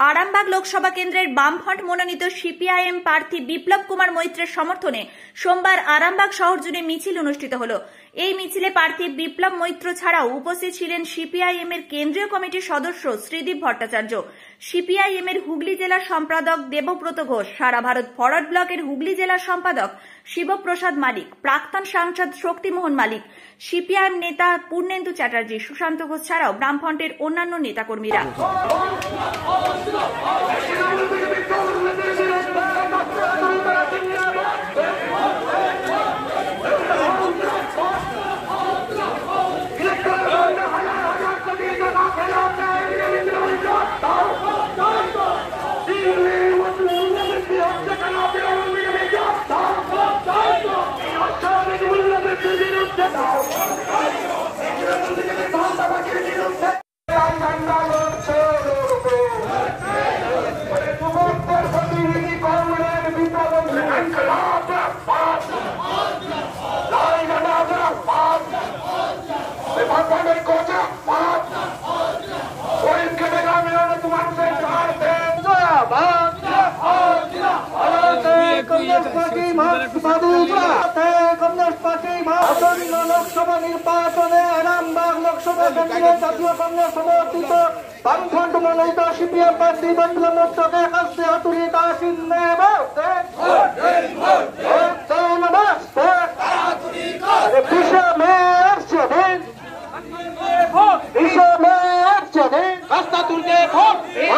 আরামবাগ লোকসভা কেন্দ্রের বামফ্রন্ট মনোনীত সিপিআইএম প্রার্থী বিপ্লব কুমার মৈত্রের সমর্থনে সোমবার আরামবাগ শহর জুড়ে মিছিল অনুষ্ঠিত হলো। এই মিছিলে প্রার্থী বিপ্লব মৈত্র ছাড়াও উপস্থিত ছিলেন সিপিআইএম এর কেন্দ্রীয় কমিটির সদস্য শ্রীদীপ ভট্টাচার্য, সিপিআইএম এর হুগলি জেলার সম্পাদক দেবব্রত ঘোষ, সারা ভারত ফরওয়ার্ড ব্লকের হুগলি জেলার সম্পাদক শিবপ্রসাদ মালিক, প্রাক্তন সাংসদ শক্তিমোহন মালিক, সিপিআইএম নেতা পূর্ণেন্দু চ্যাটার্জি, সুশান্ত ঘোষ ছাড়াও বামফ্রন্টের অন্যান্য নেতাকর্মীরা। লোকসভা নির্বাচনে আরামবাগ লোকসভা কেন্দ্রে জাতীয় কংগ্রেস সমর্থিত বামফ্রন্ট মনোনীত সিপিএম প্রার্থী বিপ্লব মৈত্রকে হস্তে হাতুড়িতে আসিন্নে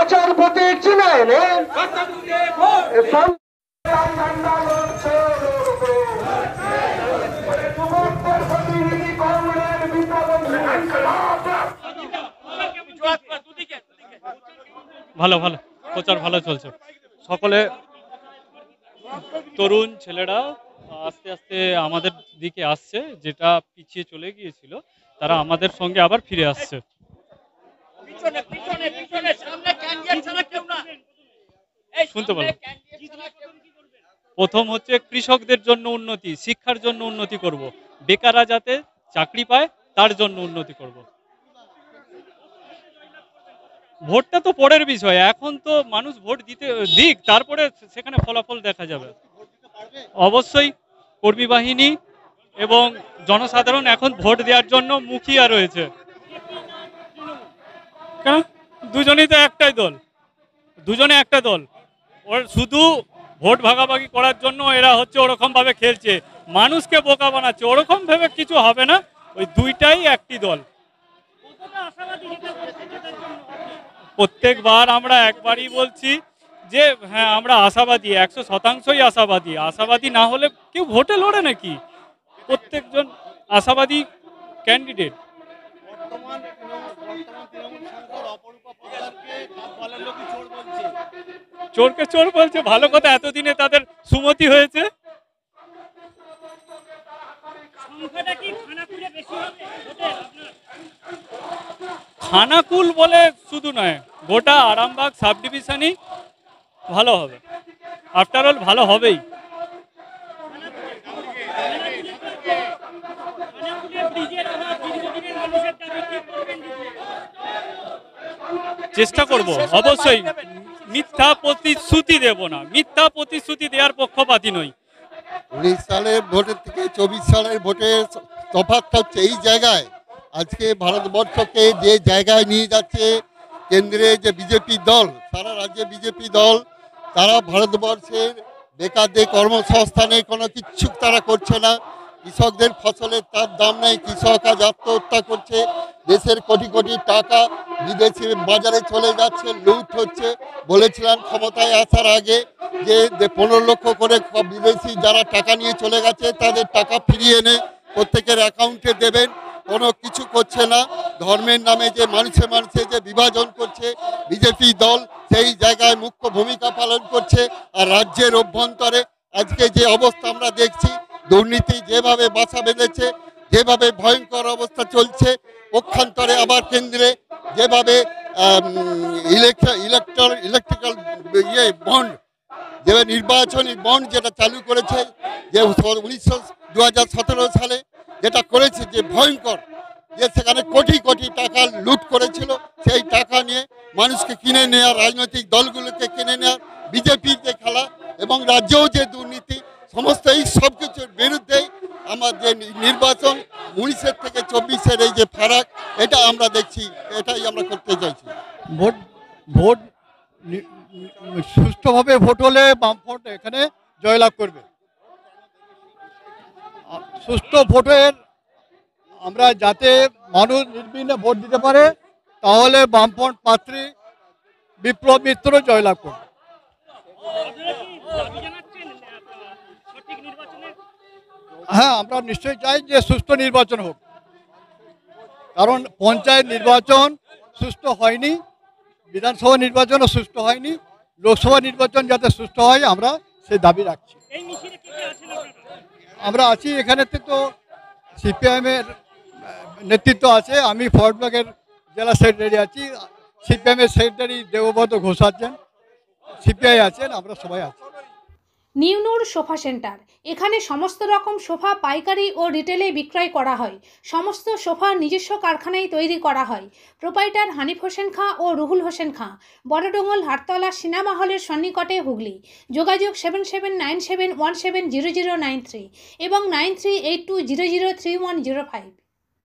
আচার প্রতীক চিনে নেন। ভালো ভালো প্রচার ভালো চলছে। সকলে তরুণ ছেলেরা আস্তে আস্তে আমাদের দিকে আসছে, যেটা পিছিয়ে চলে গিয়েছিল তারা আমাদের সঙ্গে আবার ফিরে আসছে। শুনতে পারো, প্রথম হচ্ছে কৃষকদের জন্য উন্নতি, শিক্ষার জন্য উন্নতি করব, বেকাররা যাতে চাকরি পায় তার জন্য উন্নতি করব। ভোটটা তো পরের বিষয়, এখন তো মানুষ ভোট দিক, তারপরে সেখানে ফলাফল দেখা যাবে। অবশ্যই কর্মী বাহিনী এবং জনসাধারণ এখন ভোট দেওয়ার জন্য মুখিয়া রয়েছে। দুজনেই তো দুজনে একটা দল, ওর শুধু ভোট ভাগাভাগি করার জন্য এরা হচ্ছে ওরকম ভাবে খেলছে, মানুষকে বোকা বানাচ্ছে। ওরকম ভাবে কিছু হবে না, ওই দুইটাই একটি দল। প্রত্যেকবার আমরা একবারই বলছি যে হ্যাঁ আমরা আশাবাদী, 100% আশাবাদী। আশাবাদী না হলে কেউ ভোটে লড়ে নাকি? প্রত্যেকজন আশাবাদী ক্যান্ডিডেট। চোরকে চোর বলছে, ভালো কথা, এতদিনে তাদের সুমতি হয়েছে। খানাকুল বলে শুধু নয়, গোটা আরামবাগ সাব ডিভিশনই ভালো হবে। আফটার অল ভালো হবেই। চেষ্টা করব অবশ্যই, মিথ্যা প্রতিশ্রুতি দেব না, মিথ্যা প্রতিশ্রুতি দেওয়ার পক্ষপাতী নই। 19 সালের ভোটের থেকে 24 সালের ভোটের তফাৎটা হচ্ছে এই জায়গায়। আজকে ভারতবর্ষকে যে জায়গায় নিয়ে যাচ্ছে কেন্দ্রে যে বিজেপি দল, সারা রাজ্যে বিজেপি দল, তারা ভারতবর্ষের বেকারদের কর্মসংস্থানের কোনো কিচ্ছু তারা করছে না। কৃষকদের ফসলের তার দাম নেই, কৃষক আজ আত্মহত্যা করছে। দেশের কোটি কোটি টাকা বিদেশি বাজারে চলে যাচ্ছে, লুট হচ্ছে। বলেছিলাম ক্ষমতায় আসার আগে যে 15 লক্ষ করে বিদেশি যারা টাকা নিয়ে চলে গেছে তাদের টাকা ফিরিয়ে এনে প্রত্যেকের অ্যাকাউন্টে দেবেন, কোনো কিছু করছে না। ধর্মের নামে যে মানুষে যে বিভাজন করছে বিজেপি দল, সেই জায়গায় মুখ্য ভূমিকা পালন করছে। আর রাজ্যের অভ্যন্তরে আজকে যে অবস্থা আমরা দেখছি, দুর্নীতি যেভাবে বাসা বেঁধেছে, যেভাবে ভয়ঙ্কর অবস্থা চলছে, পক্ষান্তরে আবার কেন্দ্রে যেভাবে ইলেকট্রিক্যাল বন্ড, যে নির্বাচনী বন্ড যেটা চালু করেছে, যে 2017 সালে যেটা করেছে, যে ভয়ঙ্কর যে সেখানে কোটি কোটি টাকা লুট করেছিল, সেই টাকা নিয়ে মানুষকে কিনে নেওয়া, রাজনৈতিক দলগুলোকে কিনে নেওয়া, বিজেপির যে খেলা এবং রাজ্যেও যে দুর্নীতি, সমস্ত এই সব কিছুর বিরুদ্ধেই আমার যে নির্বাচন 19-এর থেকে 24-এর এই যে ফারাক, এটা আমরা দেখছি, এটাই আমরা করতে চাইছি। ভোট সুষ্ঠুভাবে ভোট হলে বামফ্রন্ট এখানে জয়লাভ করবে। সুষ্ঠু ভোটের আমরা যাতে মানুষ নির্বিঘ্নে ভোট দিতে পারে, তাহলে বামফ্রন্ট প্রার্থী বিপ্লব মিত্র জয়লাভ করবে। হ্যাঁ, আমরা নিশ্চয়ই চাই যে সুষ্ঠু নির্বাচন হোক, কারণ পঞ্চায়েত নির্বাচন সুষ্ঠু হয়নি, বিধানসভা নির্বাচনও সুষ্ঠু হয়নি, লোকসভা নির্বাচন যাতে সুষ্ঠু হয় আমরা সেই দাবি রাখছি। আমরা আছি এখানেতে, তো সিপিআইএমের নেতৃত্ব আছে, আমি ফরওয়ার্ড ব্লকের জেলা সেক্রেটারি আছি, সিপিআইএমের সেক্রেটারি দেবব্রত ঘোষ আছেন, সিপিআই আছেন, আমরা সবাই আছি। নিউনুর সোফা সেন্টার, এখানে সমস্ত রকম সোফা পাইকারি ও রিটেলে বিক্রয় করা হয়। সমস্ত সোফা নিজস্ব কারখানায় তৈরি করা হয়। প্রোপাইটার হানিফ হোসেন খাঁ ও রুহুল হোসেন খাঁ, বড়ডোঙ্গল হাটতলা সিনেমা হলের সন্নিকটে, হুগলি। যোগাযোগ 7797170093 এবং 9382003105।